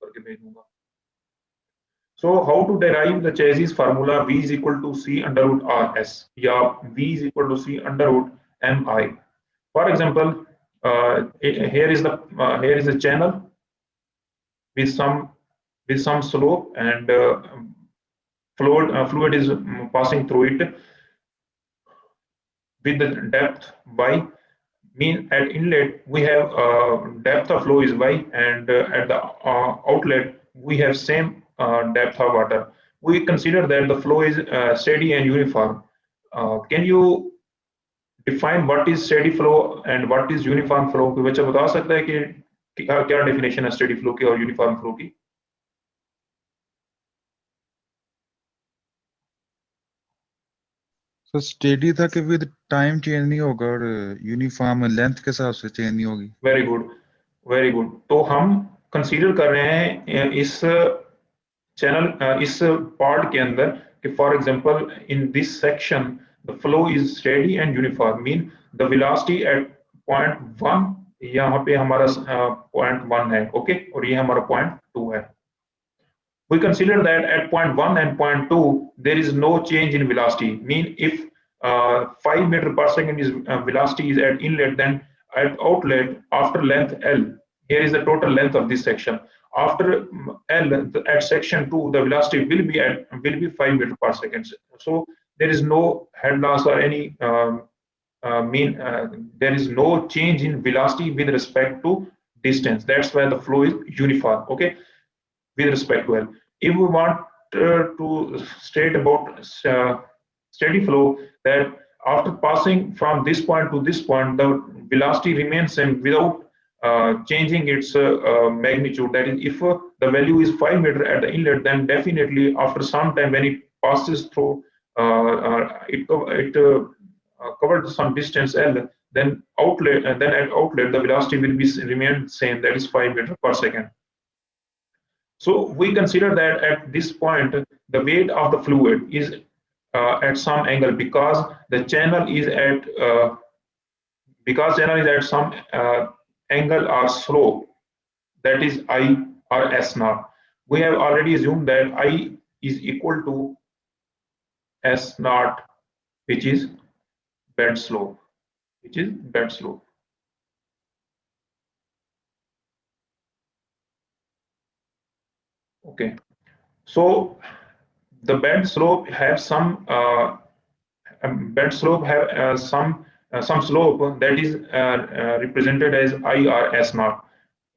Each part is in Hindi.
करके भेज दूंगा। So how to derive the Chase's formula V is equal to C under root RS या V is equal to C under root MI. For example, here is the channel with some slope and fluid is passing through it with the depth y. Mean at inlet we have depth of flow is y, and at the outlet we have same depth of water. We consider that the flow is steady and uniform. Can you define what is steady flow and what is uniform flow? कोई बच्चा बता सकता है कि क्या डेफिनेशन है स्टेडी फ्लो की और यूनिफॉर्म फ्लो की? तो स्टेडी था कि विद टाइम चेंज नहीं होगा और यूनिफॉर्म लेंथ के हिसाब से चेंज नहीं होगी। Very good, very good. तो हम कंसीडर कर रहे हैं इस चैनल इस पार्ट के अंदर कि for example in this section the flow is steady and uniform, mean the velocity at point 1 यहाँ पे हमारा पॉइंट 1 है, ओके, और ये हमारा पॉइंट 2 है। We consider that at point 1 and point 2 there is no change in velocity, mean if 5 meter per second is velocity is at inlet, then at outlet after length L, here is the total length of this section, after L at section 2 the velocity will be 5 meter per second. So there is no head loss or any there is no change in velocity with respect to distance. That's why the flow is uniform, okay, with respect to L. If we want to state about steady flow, that after passing from this point to this point, the velocity remains same without changing its magnitude. That is, if the value is 5 meter at the inlet, then definitely after some time when it passes through, it covered some distance L, then at outlet the velocity will be remain same, that is 5 meter per second. So we consider that at this point the weight of the fluid is at some angle because the channel is at some angle or slope, that is I or S naught. We have already assumed that I is equal to S naught, which is bed slope, Okay, so the bed slope have some slope that is represented as I or S naught.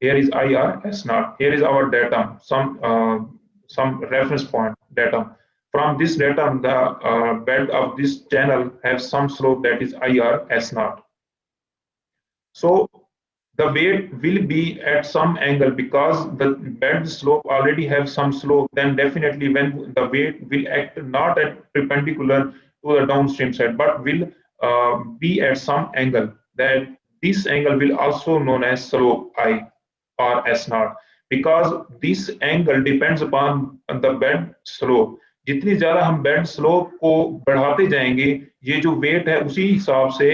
Here is I or S naught. Here is our datum, some reference point datum. From this datum, the bed of this channel has some slope that is I or S naught. So the weight will be at some angle because the bed slope already have some slope, then definitely when the weight will act not at perpendicular to the downstream side but will be at some angle, that this angle will also known as slope I or S naught, because this angle depends upon the bed slope. जितनी ज्यादा हम बेड स्लोप को बढ़ाते जाएंगे ये जो वेट है उसी हिसाब से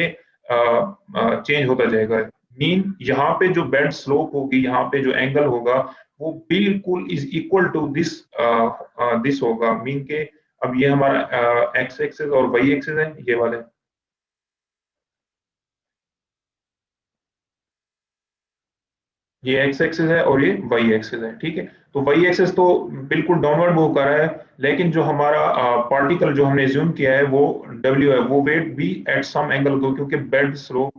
चेंज होता जाएगा। मीन यहाँ पे जो बेड स्लोप होगी, यहाँ पे जो एंगल होगा वो बिल्कुल इज इक्वल टू दिस होगा। मीन के अब ये हमारा एक्स एक्सिस और वाई एक्सिस है, ये वाले ये एक्स एक्सिस है और ये वाई एक्सिस है, ठीक है। तो वाई एक्सिस तो बिल्कुल डाउनवर्ड मूव कर रहा है, लेकिन जो हमारा पार्टिकल जो हमने ज्यूम किया है वो डब्ल्यू है, वो वेट भी एट सम एंगल को, क्योंकि बेड स्लोप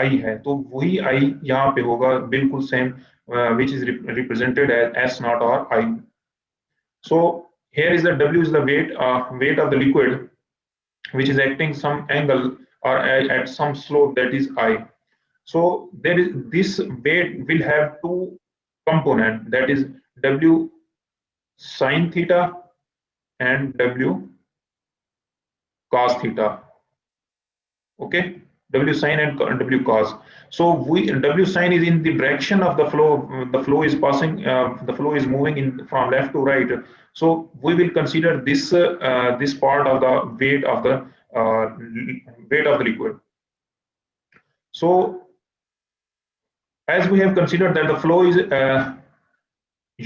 आई है तो वही आई यहाँ पे होगा बिल्कुल same, which is represented as S naught or I. So here is the W is the weight of the liquid which is acting some angle or at some slope, that is I. So there is this weight will have two component, that is W sin theta and W cos theta. Okay, W sin and W cos. So W sin is in the direction of the flow. The flow is passing. The flow is moving in from left to right. So we will consider this this part of the weight of the liquid. So as we have considered that the flow is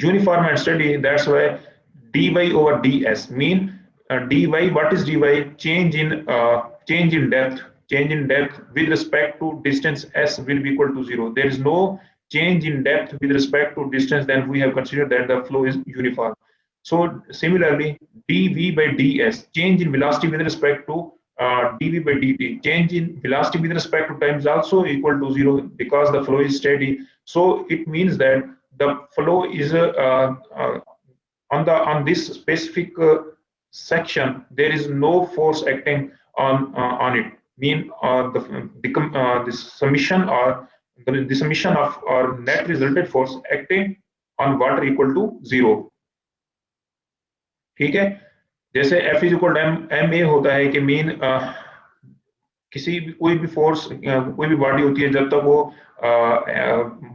uniform and steady, that's why dy over ds mean dy, what is dy? Change in depth. Change in depth with respect to distance s will be equal to 0. There is no change in depth with respect to distance, then we have considered that the flow is uniform. So similarly, dv by ds, change in velocity with respect to dv by dt, change in velocity with respect to time is also equal to 0 because the flow is steady. So it means that the flow is on this specific section, there is no force acting on it. Mean the summation or the summation of or net resulted force acting on water equal to 0. ठीक है, जैसे F is equal M A होता है कि मीन किसी भी कोई भी फोर्स कोई भी बॉडी होती है, जब तक वो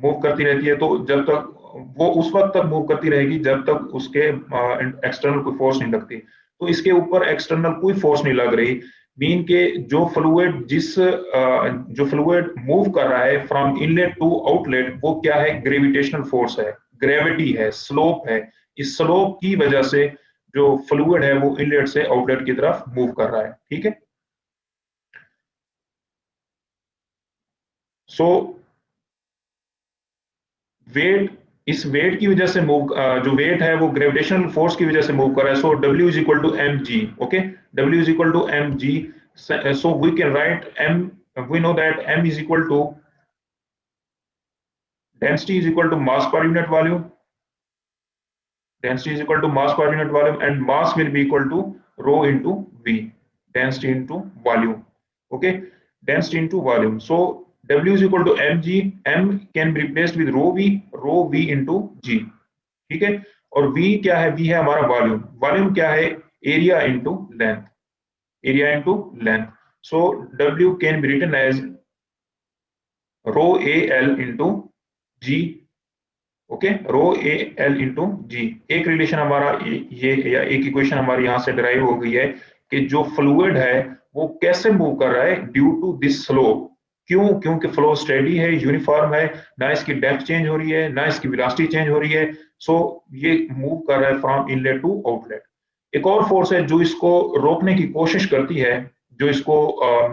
मूव करती रहती है, तो जब तक वो उस वक्त तक मूव करती रहेगी जब तक उसके एक्सटर्नल कोई फोर्स नहीं लगती। तो इसके ऊपर एक्सटर्नल कोई फोर्स नहीं लग रही, मीन के जो फ्लूइड मूव कर रहा है फ्रॉम इनलेट टू आउटलेट, वो क्या है? ग्रेविटेशनल फोर्स है, ग्रेविटी है, स्लोप है। इस स्लोप की वजह से जो फ्लूइड है वो इनलेट से आउटलेट की तरफ मूव कर रहा है। ठीक है, सो वेट, इस वेट की वजह से मूव, जो वेट है वो ग्रेविटेशनल फोर्स की वजह से मूव कर रहा है। So W is equal to M G. Okay, W is equal to M G. So we can write M, we know that M is equal to density is equal to mass per unit volume. Density is equal to mass per unit volume, and mass will be equal to rho into V. Density into volume. Okay, density into volume. So W is equal to mg. M can be replaced with rho V into G. ठीक है, और V क्या है? V है हमारा वॉल्यूम। वॉल्यूम क्या है? Area into length. Area into length. So W can be written as rho AL into G। Okay, rho A L into G. एक रिलेशन हमारा ये या एक इक्वेशन हमारी यहां से डिराइव हो गई है कि जो फ्लूइड है वो कैसे मूव कर रहा है ड्यू टू दिस स्लोप। क्यों? क्योंकि फ्लो स्टेडी है, यूनिफॉर्म है, ना इसकी डेप्थ चेंज हो रही है, ना इसकी वेलोसिटी चेंज हो रही है। सो ये मूव कर रहा है फ्रॉम इनलेट टू आउटलेट। एक और फोर्स है जो इसको रोकने की कोशिश करती है, जो इसको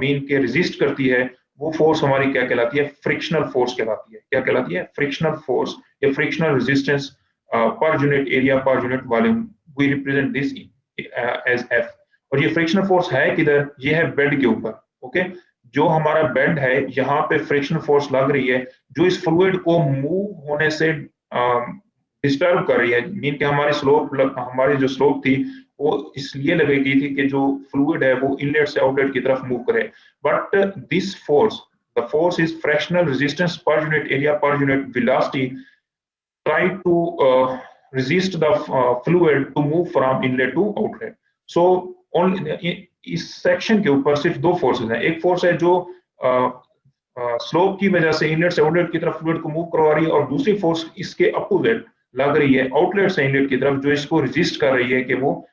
मीन के रेजिस्ट करती है, वो फोर्स हमारी क्या कहलाती है? फ्रिक्शनल फोर्स कहलाती है। क्या कहलाती है? फ्रिक्शनल फोर्स या frictional resistance per unit area per unit volume. We represent this as F. और ये फ्रिक्शनल फोर्स है किधर? ये है बेड के ऊपर। ओके, जो हमारा बेड है यहाँ पे फ्रिक्शनल फोर्स लग रही है, जो इस फ्लूइड को मूव होने से डिस्टर्ब कर रही है। मीन के हमारी जो स्लोप थी वो इसलिए लगाई गई थी कि जो फ्लूइड है वो इनलेट से आउटलेट की तरफ मूव करे। But this force, the force is fractional resistance per unit area per unit velocity, try to resist the fluid to move from inlet to outlet. So only इस सेक्शन के ऊपर सिर्फ दो फोर्सेस हैं। एक फोर्स है जो स्लोप की वजह से इनलेट से आउटलेट की तरफ फ्लूइड को मूव करवा रही है, और दूसरी फोर्स इसके अपोजिट लग रही है आउटलेट से इनलेट की तरफ, जो इसको रेजिस्ट कर रही है कि वो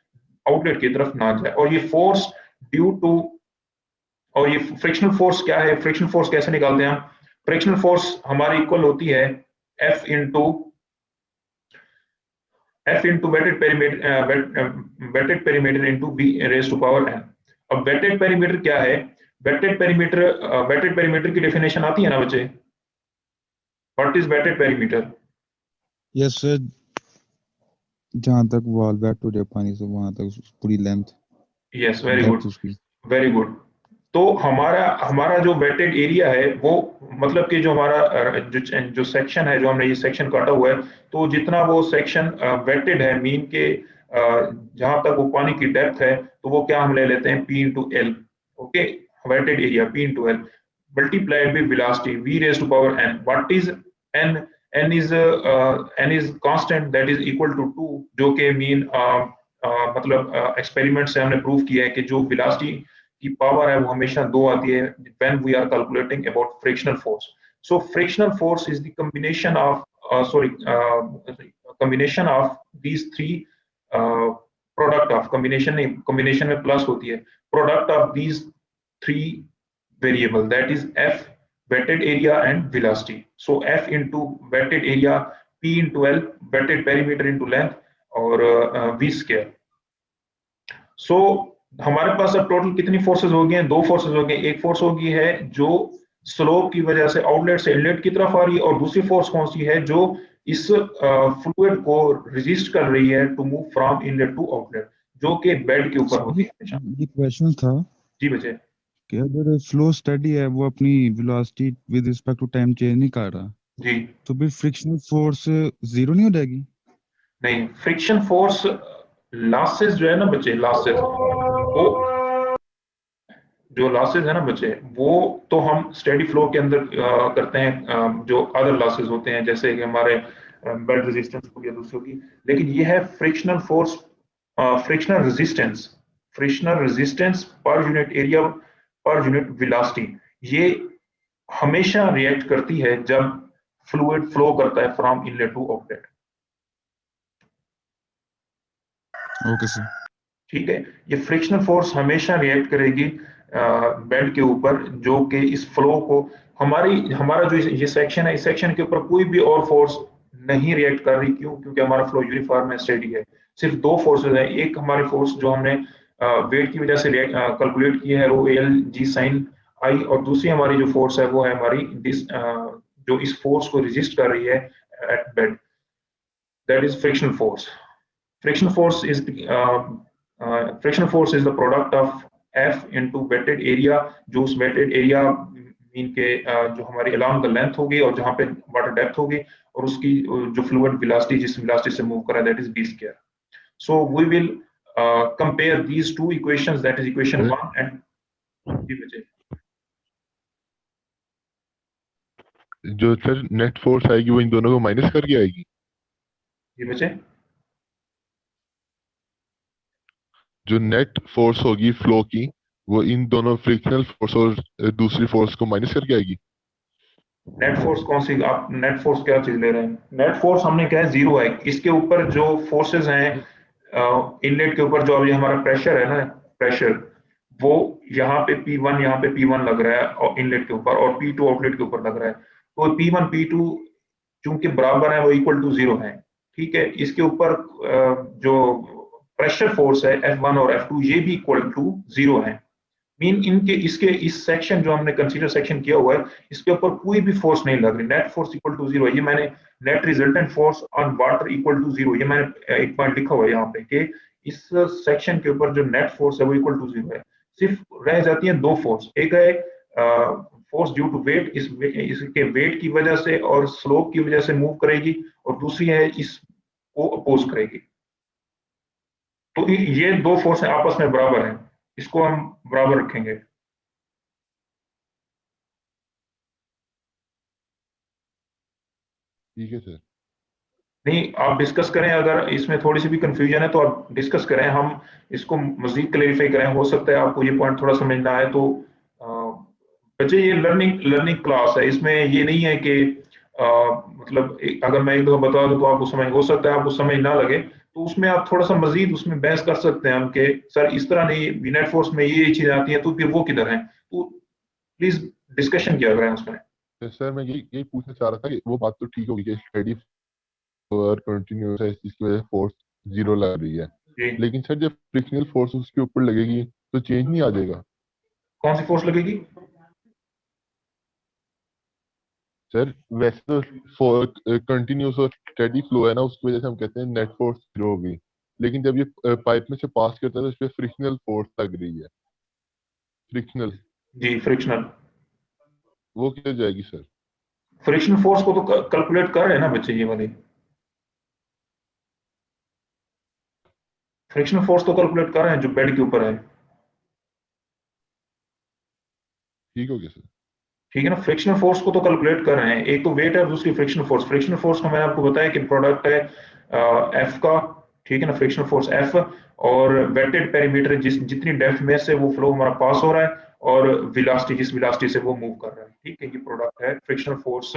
आउटलेट की तरफ ना जाए। और ये फोर्स ड्यू टू, और ये फ्रिक्शनल फोर्स क्या है? फ्रिक्शनल फोर्स कैसे निकालते हैं हम? फ्रिक्शनल फोर्स हमारी इक्वल होती है F into wetted perimeter into B raised to power n। अब wetted perimeter क्या है? wetted perimeter की डेफिनेशन आती है ना बच्चे? What is wetted perimeter? Yes sir, जहां तक वॉल वेट हो जाए पानी से वहां तक पूरी length. Yes, very good, very good. तो हमारा जो वेटेड एरिया है वो मतलब कि जो हमारा जो सेक्शन है, जो हमने ये सेक्शन काटा हुआ है, तो जितना वो सेक्शन वेटेड है, मीन के जहां तक वो पानी की डेप्थ है, तो वो क्या हम ले लेते हैं? P into L। Okay, wetted area P into L multiplied by velocity V raised to power n। What is n? n is constant, that is equal to 2, जो कि मीन मतलब एक्सपेरिमेंट से हमने प्रूव किया है कि जो वेलोसिटी की पावर है वो हमेशा 2 आती है when we are calculating about frictional force। So frictional force is the combination of combination of these three product of combination में plus होती है, product of these three variable, that is F, wetted area and velocity। So F into wetted area P into L, wetted perimeter into length, और V square. So हमारे पास अब टोटल कितनी फोर्सेस हो गई हैं? दो फोर्सेस हो गई. एक फोर्स होगी है जो स्लोप की वजह से आउटलेट से इनलेट की तरफ आ रही है, और दूसरी फोर्स कौन सी है जो इस फ्लूइड को रेजिस्ट कर रही है to move from inlet to outlet, जो कि बेड के ऊपर होती है हमेशा. ये क्वेश्चन था जी बच्चे. कि अगर फ्लो स्टडी है वो अपनी velocity with respect to time change नहीं कर रहा, जी तो फिर फ्रिक्शनल फोर्स जीरो नहीं हो जाएगी? नहीं, फ्रिक्शन फोर्स लॉसेस जो है ना बच्चे, लॉसेस वो जो लॉसेस है ना बच्चे, वो तो हम स्टेडी फ्लो के अंदर करते हैं. जो अदर लॉसेस होते हैं जैसे कि हमारे बेड रेजिस्टेंस हो गया, दूसरी होगी. लेकिन ये है frictional force, frictional resistance per unit area per unit velocity. ये हमेशा रिएक्ट करती है जब फ्लूइड फ्लो करता है from inlet to outlet. Okay sir. ठीक है, ये फ्रिक्शनल फोर्स हमेशा रिएक्ट करेगी बेड के ऊपर, जो कि इस फ्लो को हमारा जो ये सेक्शन है, इस सेक्शन के ऊपर कोई भी और फोर्स नहीं रिएक्ट कर रही. क्यों? क्योंकि हमारा फ्लो यूनिफॉर्म है, स्टेडी है. सिर्फ दो फोर्सेस हैं. एक हमारी फोर्स जो हमने वेट की वजह से कैलकुलेट की है, रो एल जी साइन आई, और दूसरी हमारी जो फोर्स है वो है हमारी जो इस फोर्स को रेजिस्ट कर रही है at bed, that is frictional force. Friction force is friction force is the product of F into wetted area, जो उस wetted area मीन के जो हमारी along the length होगी और जहाँ पे water depth होगी, और उसकी जो fluid velocity जिस velocity से move कर रहा है, that is B square. So we will compare these two equations, that is equation 1 and जी बच्चे. जो सर नेट फोर्स आएगी वो इन दोनों को माइनस करके आएगी. जी बच्चे. जो नेट फोर्स होगी फ्लो की वो इन दोनों फ्रिक्शनल फोर्स और दूसरी फोर्स को माइनस करके आएगी. नेट फोर्स कौन सी? आप नेट फोर्स क्या चीज ले रहे हैं? नेट फोर्स हमने क्या है, जीरो है. इसके ऊपर जो फोर्सेस हैं इनलेट के ऊपर, जो अभी हमारा प्रेशर है ना, प्रेशर वो यहाँ पे P1, यहाँ पे P1 लग रहा है और इनलेट के ऊपर, और P2 आउटलेट के ऊपर लग रहा है. तो P1 P2 चूंकि बराबर है, वो इक्वल टू जीरो है. ठीक है, इसके ऊपर जो प्रेशर फोर्स है F1 और F2, ये भी इक्वल टू जीरो है. मीन इनके इसके इस सेक्शन जो हमने कंसीडर सेक्शन किया हुआ है, इसके ऊपर कोई भी फोर्स नहीं लग रही. Net force equal to zero. ये मैंने net resultant force on water equal to zero, ये मैंने एक पॉइंट लिखा हुआ है यहाँ पे कि इस सेक्शन के ऊपर जो नेट फोर्स है वो इक्वल टू जीरो है. सिर्फ रह जाती है दो फोर्स. एक है फोर्स ड्यू टू वेट, इसके वेट की वजह से और स्लोप की वजह से मूव करेगी, और दूसरी है इसको अपोज करेगी. तो ये दो फोर्स आपस में बराबर हैं, इसको हम बराबर रखेंगे. ठीक है सर. नहीं, आप डिस्कस करें. अगर इसमें थोड़ी सी भी कंफ्यूजन है तो आप डिस्कस करें, हम इसको मजीद क्लेरिफाई करें. हो सकता है आपको ये पॉइंट थोड़ा समझ ना आए. तो बच्चे, ये लर्निंग क्लास है. इसमें ये नहीं है कि मतलब अगर मैं एक दो बता दूं तो आपको समझ, हो सकता है आपको समझ ना लगे, तो उसमें आप थोड़ा सा मजीद उसमें बहस कर सकते हैं हम कि सर इस तरह नहीं, नेट फोर्स में ये चीज आती है, तो फिर वो किधर है. तो प्लीज डिस्कशन किया करें उसमें. सर मैं यही पूछना चाह रहा था कि वो बात तो ठीक होगी कि स्टेडी और कंटिन्यूअस है जिसकी वजह से फोर्स जीरो लग रही है, जी. लेकिन सर जब फ्रिक्शनल फोर्स उसके ऊपर लगेगी तो चेंज नहीं आ जाएगा? कौन सी फोर्स लगेगी? सर वैसे तो कंटिन्यूअस और स्टेडी फ्लो है ना, उसकी वजह से हम कहते हैं नेट फोर्स जीरो होगी, लेकिन जब ये पाइप में से पास करता है तो इस पे फ्रिक्शनल फोर्स लग रही है. फ्रिक्शनल. जी, फ्रिक्शनल. वो क्या जाएगी सर? फ्रिक्शन फोर्स को तो कैलकुलेट कर रहे हैं ना बच्चे, ये वाली फ्रिक्शन फोर्स तो कैलकुलेट कर रहे हैं जो बेड के ऊपर है. ठीक हो गया सर. ठीक है ना, फ्रिक्शनल फोर्स को तो कैलकुलेट कर रहे हैं. एक तो वेट है और दूसरी फ्रिक्शनल फोर्स. फ्रिक्शनल फोर्स का मैंने आपको बताया कि प्रोडक्ट है एफ का. ठीक है ना, फ्रिक्शनल फोर्स एफ, और वेटेड पेरीमीटर जितनी डेप्थ में से वो फ्लो हमारा पास हो रहा है, और वेलोसिटी जिस वेलोसिटी से वो मूव कर रहा है. ठीक है, ये प्रोडक्ट है फ्रिक्शनल फोर्स.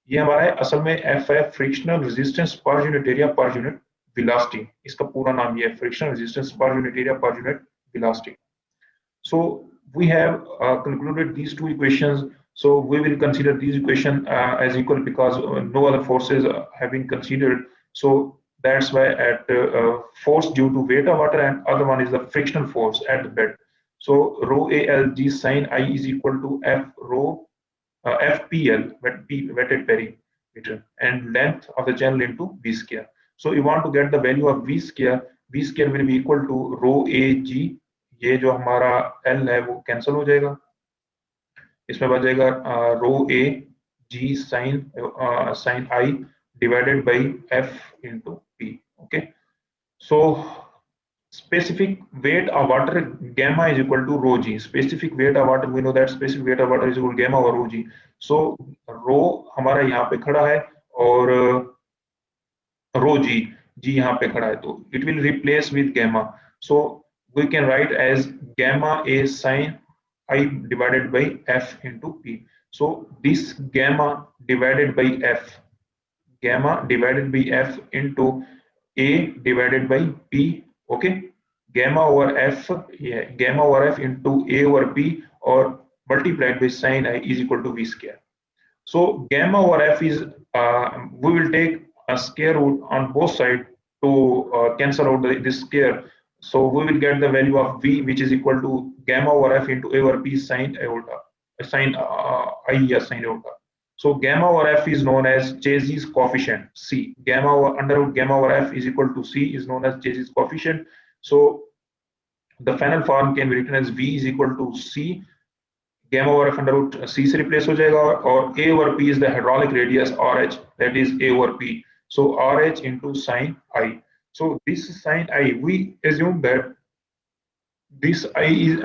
ये हमारा है असल में एफ है, frictional resistance per unit area per unit velocity. इसका पूरा नाम ये है, frictional resistance per unit area per unit velocity. So we have concluded these two equations So we will consider these equation as equal because no other forces have been considered. So that's why at force due to weight of water, and other one is the frictional force at the bed. So rho ALG sine I is equal to F rho FPL, wetted perimeter, and length of the channel into V square. So you want to get the value of V square will be equal to rho AG. ये जो हमारा L है वो कैंसिल हो जाएगा, इसमें बच जाएगा rho A G sine I divided by F into P. Okay, so specific weight of water gamma is equal to rho g. Specific weight of water, we know that specific weight of water is equal to gamma over rho g. So rho हमारा यहाँ पे खड़ा है और rho g यहाँ पे खड़ा है, तो it will replace with gamma. So we can write as gamma a sin I divided by f into p. So this gamma divided by f into a divided by p. Okay, gamma over f into a over p or multiplied by sin I is equal to v square. So gamma over f is we will take a square root on both sides to cancel out this square. So we will get the value of v, which is equal to gamma over f into a over p sin iota, sin I sin iota. So gamma over f is known as Chase's coefficient c. Gamma over under root gamma over f is equal to c is known as Chase's coefficient. So the final form can be written as v is equal to c gamma over f under root c से replace हो जाएगा, और a over p is the hydraulic radius RH, that is a over p. So RH into sin I. So this sin I, we assume that this I is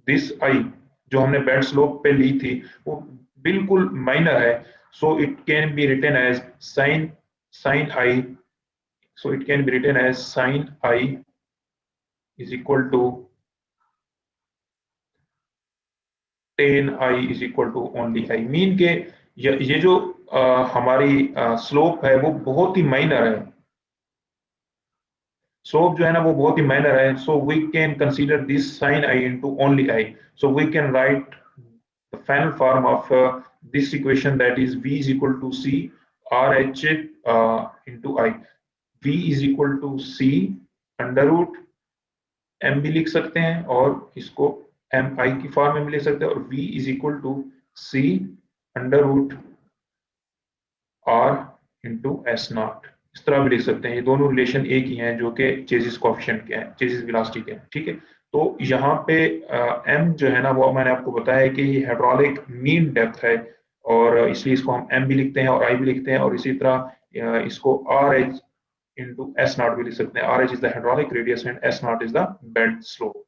this I जो हमने बेड स्लोप पे ली थी वो बिल्कुल माइनर है. So it can be written as sin I. So it can be written as sin I is equal to tan I is equal to only I. Mean के ये जो हमारी स्लोप है वो बहुत ही माइनर है, स्लोप जो है ना वो बहुत ही माइनर है. So we can consider this sin I into only I. So we can write the final form of this equation, that is v is equal to c RH into I. v is equal to c under root m भी लिख सकते हैं और इसको एम आई की फॉर्म में भी लिख सकते हैं, और v is equal to c under root r into S naught, इस तरह भी लिख सकते हैं. ये दोनों रिलेशन एक ही हैं जो कि चेसिस कोएफिशिएंट के हैं, चेसिस वेलोसिटी के हैं. ठीक है, तो यहाँ पे m जो है ना वो मैंने आपको बताया कि ये हाइड्रोलिक मीन डेप्थ है, और इसलिए इसको हम m भी लिखते हैं और i भी लिखते हैं, और इसी तरह इसको RH into S naught भी लिख सकते हैं. RH is the hydraulic radius and S naught is the bed slope.